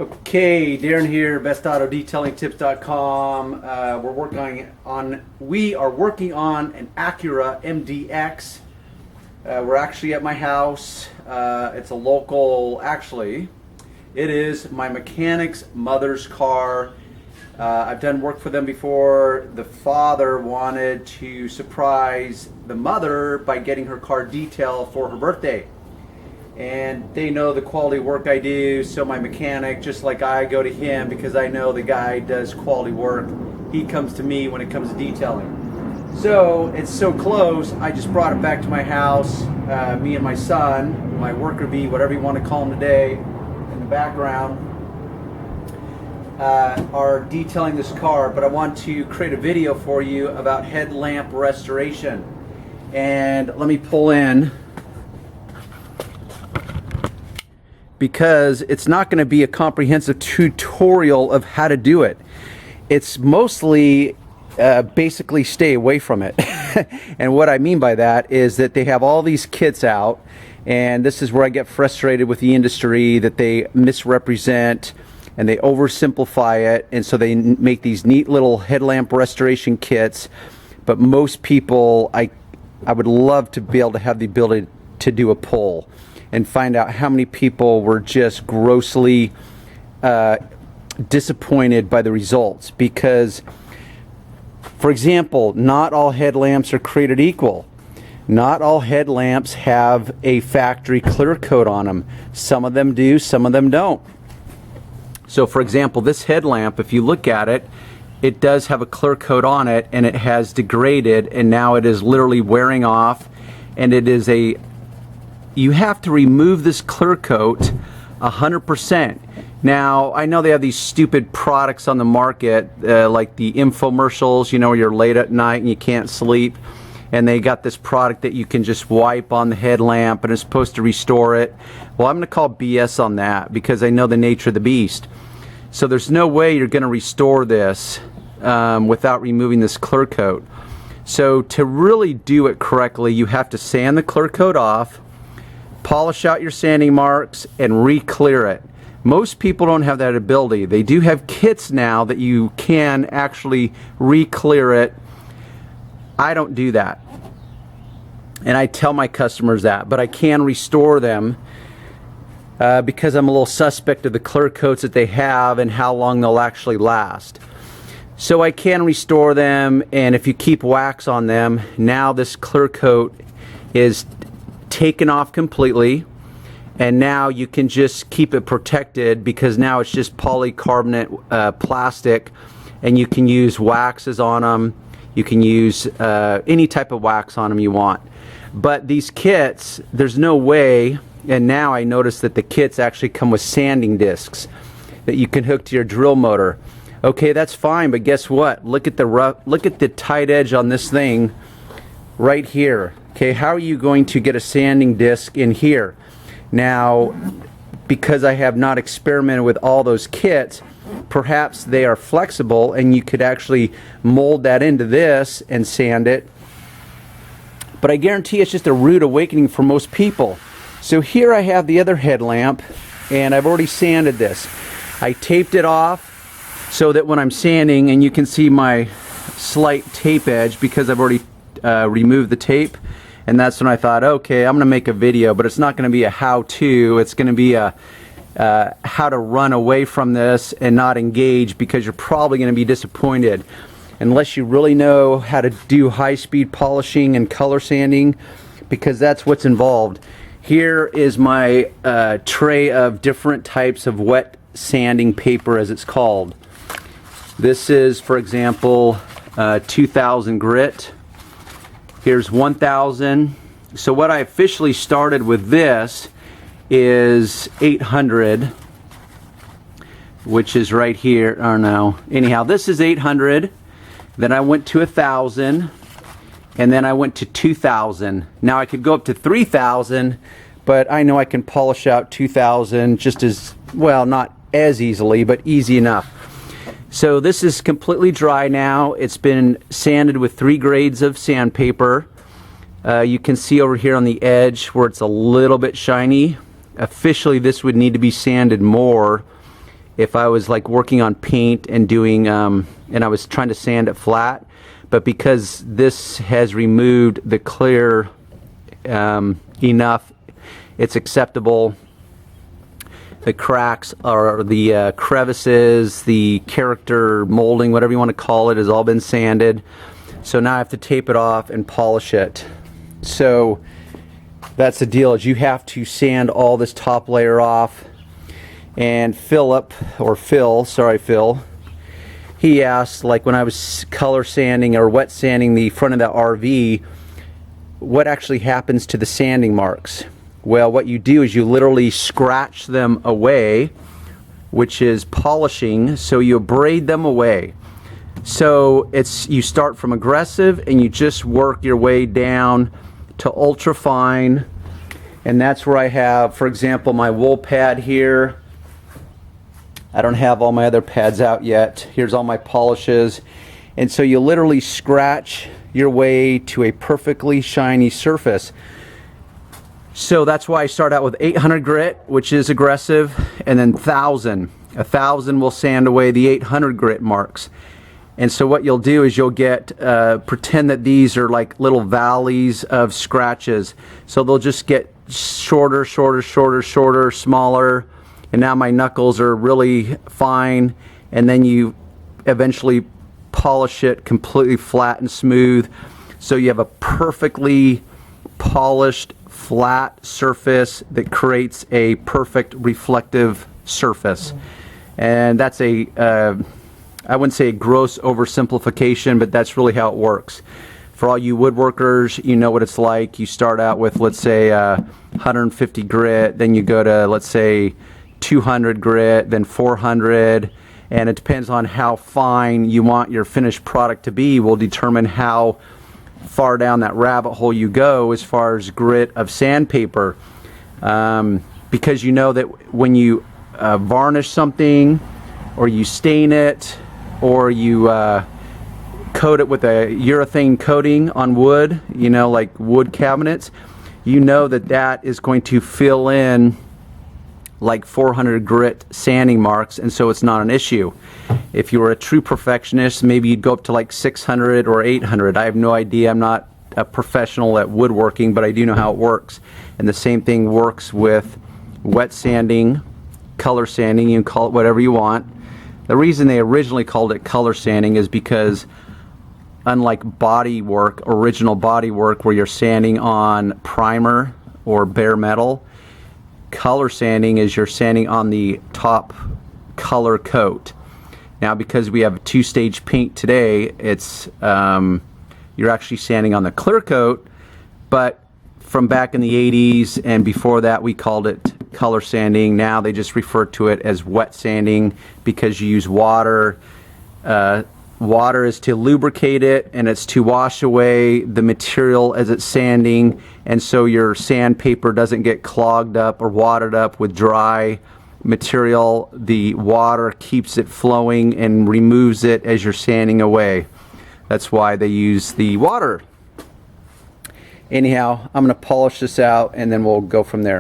Okay, Darren here, BestAutoDetailingTips.com. We are working on an Acura MDX. We're actually at my house. It's a local, actually, it is my mechanic's mother's car. I've done work for them before. The father wanted to surprise the mother by getting her car detailed for her birthday. And they know the quality work I do, so my mechanic, just like I go to him because I know the guy does quality work, he comes to me when it comes to detailing. So it's so close, I just brought it back to my house. Me and my son, my worker bee, whatever you want to call him today, in the background, are detailing this car, but I want to create a video for you about headlamp restoration. And let me pull in, because it's not going to be a comprehensive tutorial of how to do it. It's mostly basically stay away from it. And what I mean by that is that they have all these kits out, and this is where I get frustrated with the industry, that they misrepresent and they oversimplify it, and so they make these neat little headlamp restoration kits. But most people, I would love to be able to have the ability to do a poll and find out how many people were just grossly disappointed by the results. Because, for example, not all headlamps are created equal. Not all headlamps have a factory clear coat on them. Some of them do, some of them don't. So, for example, this headlamp, if you look at it, it does have a clear coat on it, and it has degraded, and now it is literally wearing off, and it is a, you have to remove this clear coat 100%. Now, I know they have these stupid products on the market, like the infomercials, you know, where you're late at night and you can't sleep, and they got this product that you can just wipe on the headlamp and it's supposed to restore it. Well, I'm going to call BS on that because I know the nature of the beast. So there's no way you're going to restore this without removing this clear coat. So to really do it correctly, you have to sand the clear coat off, polish out your sanding marks, and re-clear it. Most people don't have that ability. They do have kits now that you can actually re-clear it. I don't do that, and I tell my customers that, but I can restore them because I'm a little suspect of the clear coats that they have and how long they'll actually last. So I can restore them, and if you keep wax on them, now this clear coat is taken off completely, and now you can just keep it protected because now it's just polycarbonate plastic, and you can use waxes on them. You can use any type of wax on them you want. But these kits, there's no way, and now I notice that the kits actually come with sanding discs that you can hook to your drill motor. Okay, that's fine, but guess what? Look at the tight edge on this thing right here. Okay, how are you going to get a sanding disc in here? Now, because I have not experimented with all those kits, perhaps they are flexible and you could actually mold that into this and sand it. But I guarantee it's just a rude awakening for most people. So here I have the other headlamp, and I've already sanded this. I taped it off so that when I'm sanding, and you can see my slight tape edge because I've already removed the tape. And that's when I thought, okay, I'm going to make a video, but it's not going to be a how-to. It's going to be a how to run away from this and not engage, because you're probably going to be disappointed unless you really know how to do high-speed polishing and color sanding, because that's what's involved. Here is my tray of different types of wet sanding paper, as it's called. This is, for example, 2000 grit. Here's 1000. So what I officially started with this is 800, which is right here. Or no, anyhow, this is 800. Then I went to 1000, and then I went to 2000. Now I could go up to 3000, but I know I can polish out 2000 just as well, not as easily, but easy enough. So this is completely dry now. It's been sanded with 3 grades of sandpaper. You can see over here on the edge where it's a little bit shiny. Officially, this would need to be sanded more if I was like working on paint and doing and I was trying to sand it flat. But because this has removed the clear enough, it's acceptable. The cracks or the crevices, the character molding, whatever you want to call it, has all been sanded. So now I have to tape it off and polish it. So that's the deal, is you have to sand all this top layer off. And Phil, he asked, like when I was color sanding or wet sanding the front of that RV, what actually happens to the sanding marks? Well, what you do is you literally scratch them away, which is polishing, so you abrade them away. So you start from aggressive and you just work your way down to ultra fine. And that's where I have, for example, my wool pad here. I don't have all my other pads out yet. Here's all my polishes. And so you literally scratch your way to a perfectly shiny surface. So that's why I start out with 800 grit, which is aggressive, and then 1000. 1000 will sand away the 800 grit marks. And so what you'll do is you'll get, pretend that these are like little valleys of scratches. So they'll just get shorter, smaller. And now my knuckles are really fine, and then you eventually polish it completely flat and smooth, so you have a perfectly polished flat surface that creates a perfect reflective surface. And that's I wouldn't say a gross oversimplification, but that's really how it works. For all you woodworkers, you know what it's like. You start out with, let's say, 150 grit, then you go to, let's say, 200 grit, then 400, and it depends on how fine you want your finished product to be will determine how far down that rabbit hole you go as far as grit of sandpaper. Because you know that when you varnish something, or you stain it, or you coat it with a urethane coating on wood, you know, like wood cabinets, you know that that is going to fill in like 400 grit sanding marks, and so it's not an issue. If you were a true perfectionist, maybe you'd go up to like 600 or 800. I have no idea. I'm not a professional at woodworking, but I do know how it works. And the same thing works with wet sanding, color sanding. You can call it whatever you want. The reason they originally called it color sanding is because, unlike body work, original body work where you're sanding on primer or bare metal, color sanding is you're sanding on the top color coat. Now, because we have a two-stage paint today, it's you're actually sanding on the clear coat, but from back in the 80s and before that we called it color sanding. Now they just refer to it as wet sanding because you use water. Water is to lubricate it, and it's to wash away the material as it's sanding, and so your sandpaper doesn't get clogged up or watered up with dry material. The water keeps it flowing and removes it as you're sanding away. That's why they use the water. Anyhow, I'm going to polish this out and then we'll go from there.